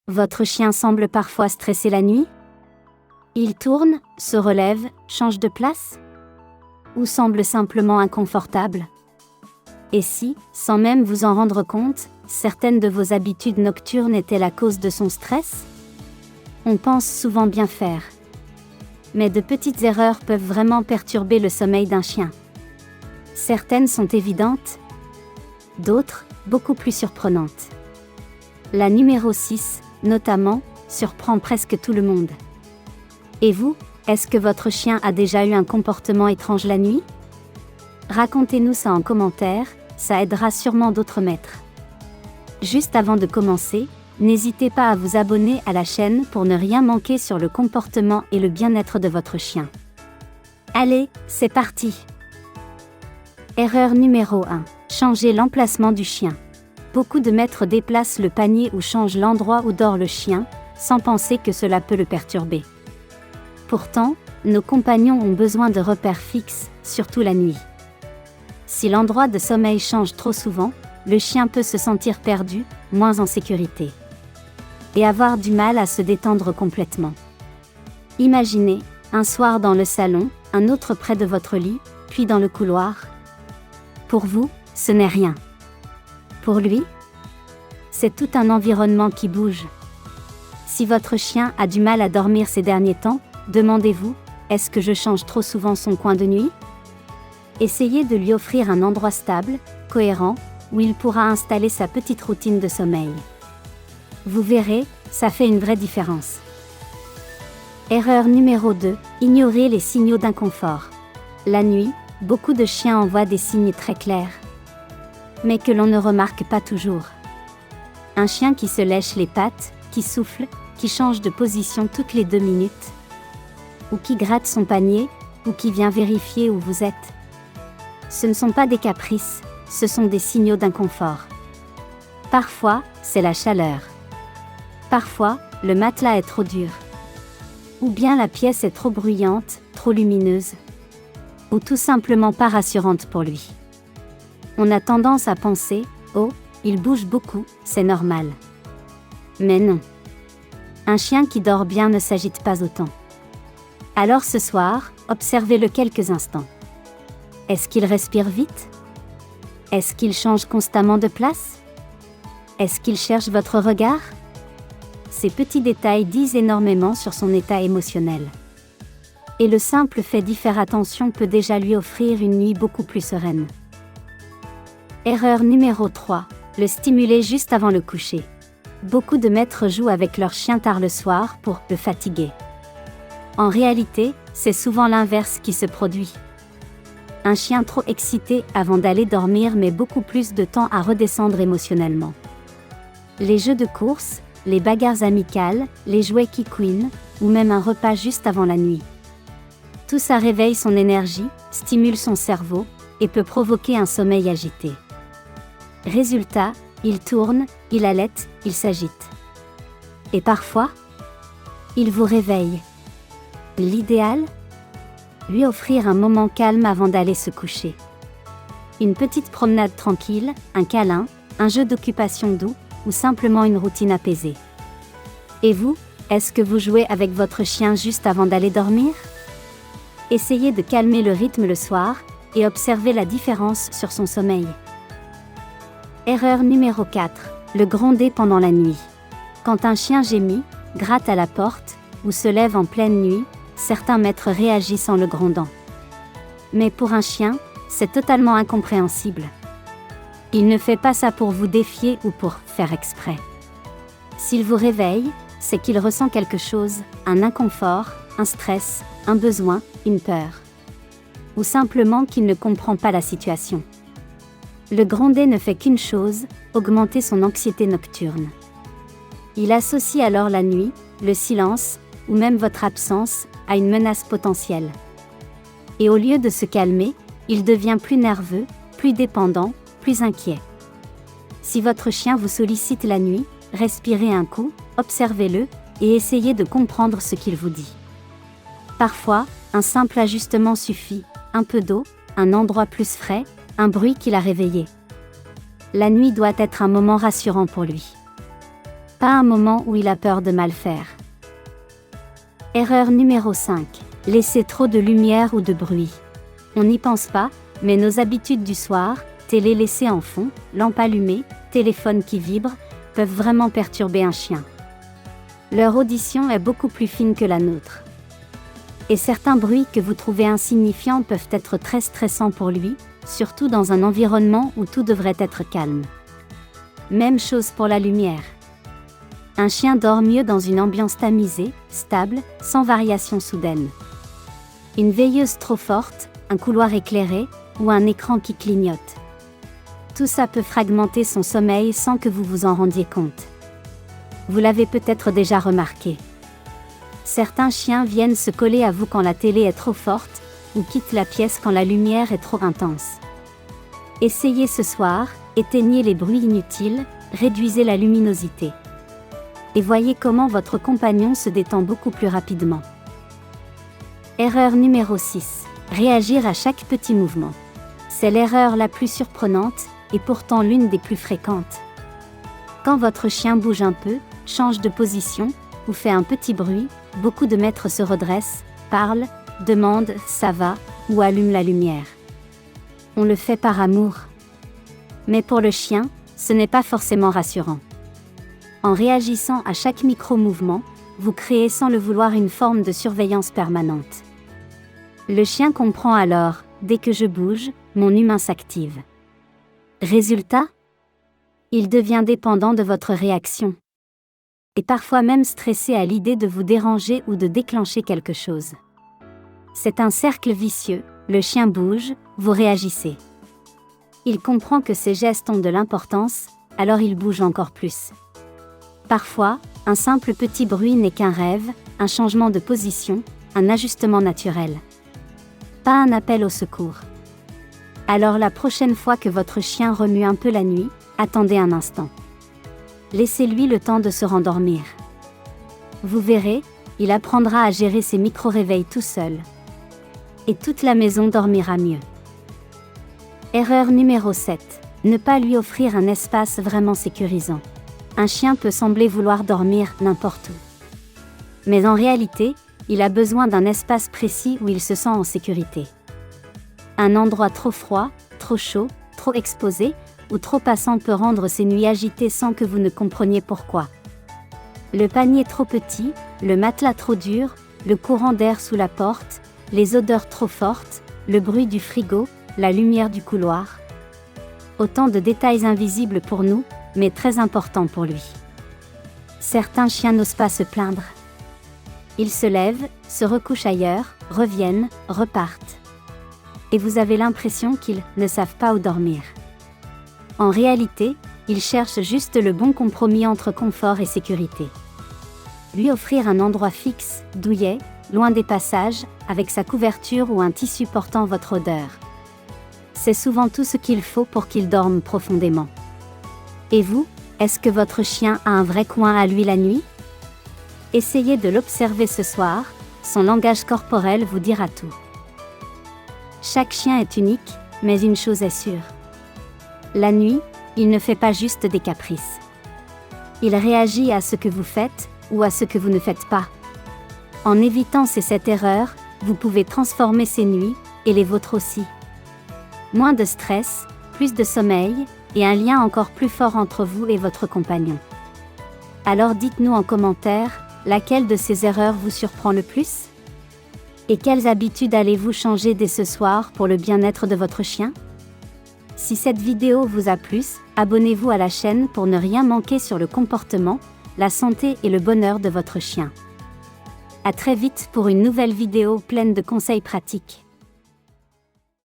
Votre chien semble parfois stressé la nuit? Il tourne, se relève, change de place? Ou semble simplement inconfortable? Et si, sans même vous en rendre compte, certaines de vos habitudes nocturnes étaient la cause de son stress? On pense souvent bien faire. Mais de petites erreurs peuvent vraiment perturber le sommeil d'un chien. Certaines sont évidentes, d'autres, beaucoup plus surprenantes. La numéro 6, notamment, surprend presque tout le monde. Et vous, est-ce que votre chien a déjà eu un comportement étrange la nuit? Racontez-nous ça en commentaire, ça aidera sûrement d'autres maîtres. Juste avant de commencer, n'hésitez pas à vous abonner à la chaîne pour ne rien manquer sur le comportement et le bien-être de votre chien. Allez, c'est parti! Erreur numéro 1. Changer l'emplacement du chien. Beaucoup de maîtres déplacent le panier ou changent l'endroit où dort le chien, sans penser que cela peut le perturber. Pourtant, nos compagnons ont besoin de repères fixes, surtout la nuit. Si l'endroit de sommeil change trop souvent, le chien peut se sentir perdu, moins en sécurité. Et avoir du mal à se détendre complètement. Imaginez, un soir dans le salon, un autre près de votre lit, puis dans le couloir. Pour vous, ce n'est rien. Pour lui, c'est tout un environnement qui bouge. Si votre chien a du mal à dormir ces derniers temps, demandez-vous, est-ce que je change trop souvent son coin de nuit? Essayez de lui offrir un endroit stable, cohérent, où il pourra installer sa petite routine de sommeil. Vous verrez, ça fait une vraie différence. Erreur numéro 2, ignorer les signaux d'inconfort. La nuit, beaucoup de chiens envoient des signes très clairs, mais que l'on ne remarque pas toujours. Un chien qui se lèche les pattes, qui souffle, qui change de position toutes les 2 minutes, ou qui gratte son panier, ou qui vient vérifier où vous êtes. Ce ne sont pas des caprices, ce sont des signaux d'inconfort. Parfois, c'est la chaleur. Parfois, le matelas est trop dur. Ou bien la pièce est trop bruyante, trop lumineuse. Ou tout simplement pas rassurante pour lui. On a tendance à penser, oh, il bouge beaucoup, c'est normal. Mais non. Un chien qui dort bien ne s'agite pas autant. Alors ce soir, observez-le quelques instants. Est-ce qu'il respire vite? Est-ce qu'il change constamment de place? Est-ce qu'il cherche votre regard? Ces petits détails disent énormément sur son état émotionnel. Et le simple fait d'y faire attention peut déjà lui offrir une nuit beaucoup plus sereine. Erreur numéro 3. Le stimuler juste avant le coucher. Beaucoup de maîtres jouent avec leur chien tard le soir pour le fatiguer. En réalité, c'est souvent l'inverse qui se produit. Un chien trop excité avant d'aller dormir met beaucoup plus de temps à redescendre émotionnellement. Les jeux de course, les bagarres amicales, les jouets qui couinent, ou même un repas juste avant la nuit. Tout ça réveille son énergie, stimule son cerveau, et peut provoquer un sommeil agité. Résultat, il tourne, il halète, il s'agite. Et parfois, il vous réveille. L'idéal? Lui offrir un moment calme avant d'aller se coucher. Une petite promenade tranquille, un câlin, un jeu d'occupation doux, ou simplement une routine apaisée. Et vous, est-ce que vous jouez avec votre chien juste avant d'aller dormir? Essayez de calmer le rythme le soir, et observez la différence sur son sommeil. Erreur numéro 4. Le gronder pendant la nuit. Quand un chien gémit, gratte à la porte, ou se lève en pleine nuit, certains maîtres réagissent en le grondant. Mais pour un chien, c'est totalement incompréhensible. Il ne fait pas ça pour vous défier ou pour faire exprès. S'il vous réveille, c'est qu'il ressent quelque chose, un inconfort, un stress, un besoin, une peur. Ou simplement qu'il ne comprend pas la situation. Le gronder ne fait qu'une chose, augmenter son anxiété nocturne. Il associe alors la nuit, le silence, ou même votre absence, à une menace potentielle. Et au lieu de se calmer, il devient plus nerveux, plus dépendant, plus inquiet. Si votre chien vous sollicite la nuit, respirez un coup, observez-le, et essayez de comprendre ce qu'il vous dit. Parfois, un simple ajustement suffit, un peu d'eau, un endroit plus frais, un bruit qui l'a réveillé. La nuit doit être un moment rassurant pour lui. Pas un moment où il a peur de mal faire. Erreur numéro 5. Laisser trop de lumière ou de bruit. On n'y pense pas, mais nos habitudes du soir, télé laissée en fond, lampe allumée, téléphone qui vibre, peuvent vraiment perturber un chien. Leur audition est beaucoup plus fine que la nôtre. Et certains bruits que vous trouvez insignifiants peuvent être très stressants pour lui, surtout dans un environnement où tout devrait être calme. Même chose pour la lumière. Un chien dort mieux dans une ambiance tamisée, stable, sans variation soudaine. Une veilleuse trop forte, un couloir éclairé, ou un écran qui clignote. Tout ça peut fragmenter son sommeil sans que vous vous en rendiez compte. Vous l'avez peut-être déjà remarqué. Certains chiens viennent se coller à vous quand la télé est trop forte, ou quittent la pièce quand la lumière est trop intense. Essayez ce soir, éteignez les bruits inutiles, réduisez la luminosité. Et voyez comment votre compagnon se détend beaucoup plus rapidement. Erreur numéro 6. Réagir à chaque petit mouvement. C'est l'erreur la plus surprenante, et pourtant l'une des plus fréquentes. Quand votre chien bouge un peu, change de position, ou fait un petit bruit, beaucoup de maîtres se redressent, parlent, demandent « ça va » ou allument la lumière. On le fait par amour. Mais pour le chien, ce n'est pas forcément rassurant. En réagissant à chaque micro-mouvement, vous créez sans le vouloir une forme de surveillance permanente. Le chien comprend alors, dès que je bouge, mon humain s'active. Résultat ? Il devient dépendant de votre réaction. Et parfois même stressé à l'idée de vous déranger ou de déclencher quelque chose. C'est un cercle vicieux, le chien bouge, vous réagissez. Il comprend que ses gestes ont de l'importance, alors il bouge encore plus. Parfois, un simple petit bruit n'est qu'un rêve, un changement de position, un ajustement naturel. Pas un appel au secours. Alors la prochaine fois que votre chien remue un peu la nuit, attendez un instant. Laissez-lui le temps de se rendormir. Vous verrez, il apprendra à gérer ses micro-réveils tout seul. Et toute la maison dormira mieux. Erreur numéro 7. Ne pas lui offrir un espace vraiment sécurisant. Un chien peut sembler vouloir dormir n'importe où. Mais en réalité, il a besoin d'un espace précis où il se sent en sécurité. Un endroit trop froid, trop chaud, trop exposé, ou trop passant peut rendre ses nuits agitées sans que vous ne compreniez pourquoi. Le panier trop petit, le matelas trop dur, le courant d'air sous la porte, les odeurs trop fortes, le bruit du frigo, la lumière du couloir. Autant de détails invisibles pour nous, mais très importants pour lui. Certains chiens n'osent pas se plaindre. Ils se lèvent, se recouchent ailleurs, reviennent, repartent. Et vous avez l'impression qu'ils ne savent pas où dormir. En réalité, ils cherchent juste le bon compromis entre confort et sécurité. Lui offrir un endroit fixe, douillet, loin des passages, avec sa couverture ou un tissu portant votre odeur. C'est souvent tout ce qu'il faut pour qu'il dorme profondément. Et vous, est-ce que votre chien a un vrai coin à lui la nuit ? Essayez de l'observer ce soir, son langage corporel vous dira tout. Chaque chien est unique, mais une chose est sûre. La nuit, il ne fait pas juste des caprices. Il réagit à ce que vous faites, ou à ce que vous ne faites pas. En évitant cette erreur, vous pouvez transformer ces nuits, et les vôtres aussi. Moins de stress, plus de sommeil, et un lien encore plus fort entre vous et votre compagnon. Alors dites-nous en commentaire, laquelle de ces erreurs vous surprend le plus ? Et quelles habitudes allez-vous changer dès ce soir pour le bien-être de votre chien ? Si cette vidéo vous a plu, abonnez-vous à la chaîne pour ne rien manquer sur le comportement, la santé et le bonheur de votre chien. À très vite pour une nouvelle vidéo pleine de conseils pratiques.